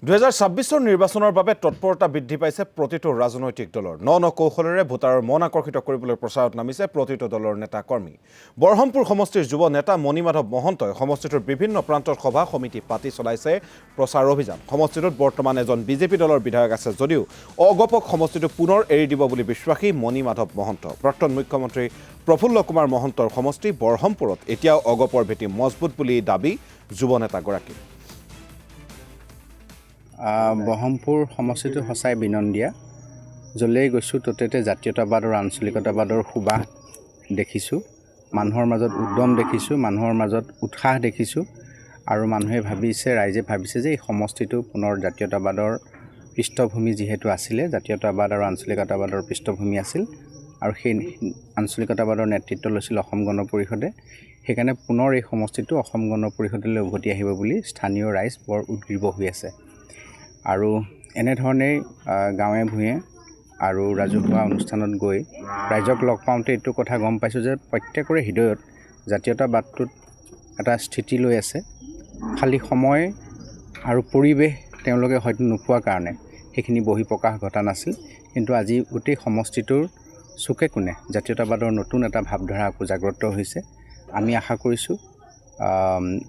2026 নিৰ্বাচনৰ বাবে তৎপৰতা বৃদ্ধি পাইছে প্ৰতিটো ৰাজনৈতিক দলৰ ন কৌশলেৰে ভোটাৰৰ মন আকৰ্ষিত কৰিবলৈ প্ৰচাৰত নামিছে প্ৰতিটো দলৰ নেতা কৰ্মী বৰহমপুৰ সমষ্টিৰ যুৱ নেতা মণিমাধৱ মহন্তই সমষ্টিটোৰ বিভিন্ন প্ৰান্তত সভা সমিতি পাতি চলাইছে প্ৰচাৰ অভিযান সমষ্টিটোত বৰ্তমান এজন বিজেপি দলৰ বিধায়ক আছে যদিও অগপক সমষ্টিটো পুনৰ এৰি দিব বুলি বিশ্বাসী মণিমাধৱ মহন্ত প্ৰাক্তন মুখ্যমন্ত্ৰী প্ৰফুল্ল কুমাৰ মহন্তৰ সমষ্টি বৰহমপুৰত এতিয়াও অগপৰ ভেটি মজবুত বুলি দাবী যুৱ নেতাগৰাকী বহমপুৰ সমষ্টিটো সঁচাই বিনন্দীয়া য'লেই গৈছোঁ ততে জাতীয়তাবাদ আৰু আঞ্চলিকতাবাদৰ সুবাস দেখিছোঁ মানুহৰ মাজত উদ্যম দেখিছোঁ মানুহৰ মাজত উৎসাহ দেখিছোঁ আৰু মানুহে ৰাইজে ভাবিছে যে এই সমষ্টিটো পুনৰ জাতীয়তাবাদৰ পৃষ্ঠভূমি যিহেতু আছিলে জাতীয়তাবাদ আৰু আঞ্চলিকতাবাদৰ পৃষ্ঠভূমি আছিল আৰু সেই আঞ্চলিকতাবাদৰ নেতৃত্ব লৈছিল অসম গণ পৰিষদে সেইকাৰণে পুনৰ এই সমষ্টিটো অসম গণ পৰিষদলৈ উভতি আহিব বুলি স্থানীয় ৰাইজ বৰ উদ্গ্ৰীৱ হৈ আছে আৰু এনেধৰণেই গাঁৱে ভূঞে আৰু ৰাজহুৱা অনুষ্ঠানত গৈ ৰাইজক লগ পাওঁতে এইটো কথা গম পাইছোঁ যে প্ৰত্যেকৰে হৃদয়ত জাতীয়তাবাদটোত এটা স্থিতি লৈ আছে খালি সময় আৰু পৰিৱেশ তেওঁলোকে হয়তো নোপোৱাৰ কাৰণে সেইখিনি বহিঃপ্ৰকাশ ঘটা নাছিল কিন্তু আজি গোটেই সমষ্টিটোৰ চুকে কোণে জাতীয়তাবাদৰ নতুন এটা ভাৱধাৰা আকৌ জাগ্ৰত হৈছে আমি আশা কৰিছোঁ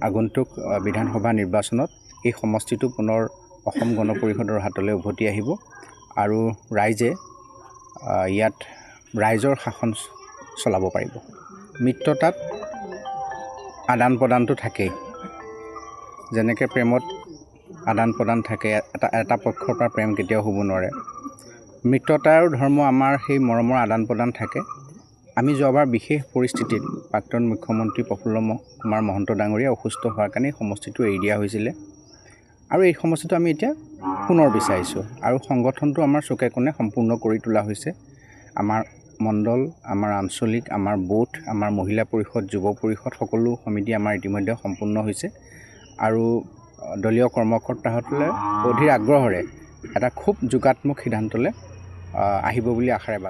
আগন্তুক বিধানসভা নিৰ্বাচনত এই সমষ্টিটো পুনৰ অসম গণ পৰিষদৰ হাতলৈ উভতি আহিব আৰু ৰাইজে ইয়াত ৰাইজৰ শাসন চলাব পাৰিব মিত্ৰতাত আদান প্ৰদানটো থাকেই যেনেকৈ প্ৰেমত আদান প্ৰদান থাকে এটা পক্ষৰ পৰা প্ৰেম কেতিয়াও হ'ব নোৱাৰে মিত্ৰতাৰ ধৰ্ম আমাৰ সেই মৰমৰ আদান প্ৰদান থাকে আমি যোৱাবাৰ বিশেষ পৰিস্থিতিত প্ৰাক্তন মুখ্যমন্ত্ৰী প্ৰফুল্ল কুমাৰ মহন্ত ডাঙৰীয়া অসুস্থ হোৱাৰ কাৰণে সমষ্টিটো এৰি দিয়া হৈছিলে আৰু এই সমষ্টিটো আমি এতিয়া পুনৰ বিচাৰিছোঁ আৰু সংগঠনটো আমাৰ চুকে কোণে সম্পূৰ্ণ কৰি তোলা হৈছে আমাৰ মণ্ডল আমাৰ আঞ্চলিক আমাৰ বুথ আমাৰ মহিলা পৰিষদ যুৱ পৰিষদ সকলো সমিতি আমাৰ ইতিমধ্যে সম্পূৰ্ণ হৈছে আৰু দলীয় কৰ্মকৰ্তাসকলে অধীৰ আগ্ৰহেৰে এটা খুব যোগাত্মক সিদ্ধান্তলৈ আহিব বুলি আশাৰে বাট